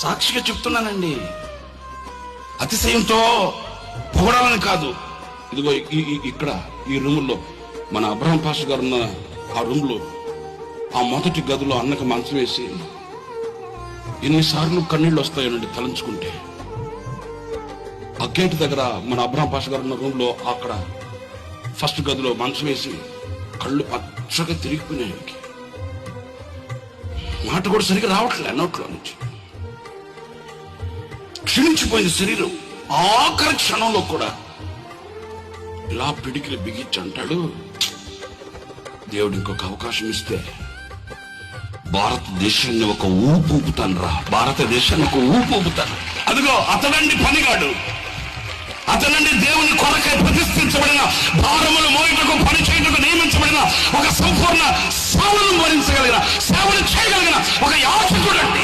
సాక్షిగా చెప్తున్నానండి, అతిశయంతో పొగడాలని కాదు. ఇదిగో ఇక్కడ ఈ రూముల్లో మన అబ్రహం పాస్టర్ గారు ఉన్న ఆ రూమ్లో, ఆ మొదటి గదిలో అన్నకు మంచం వేసి ఎన్నిసార్లు కన్నీళ్ళు వస్తాయోనండి తలంచుకుంటే. ఆ గేటు దగ్గర మన అబ్రహం పాస్టర్ గారు ఉన్న రూమ్లో అక్కడ ఫస్ట్ గదిలో మంచం వేసి కళ్ళు పచ్చగా తిరిగిపోయినాయి. మాట కూడా సరిగ్గా రావట్లే నోట్లో నుంచి. క్షీణించిపోయింది శరీరం. ఆఖరి క్షణంలో కూడా ఇలా పిడికిలు బిగించి అంటాడు, దేవుడు ఇంకొక అవకాశం ఇస్తే భారతదేశాన్ని ఒక ఊపు ఊపుతాను రా, భారతదేశాన్ని ఒక ఊపు ఊపుతాను. అదిగో అతడండి పనిగాడు, అతనండి దేవుని కొరకై ప్రతిష్ఠించబడిన, భారములు మోయుటకు పని చేయుటకు నియమించబడిన, ఒక సంపూర్ణ సేవను భరించగలిగిన, సేవను చేయగలిగిన ఒక యాజకుడండి.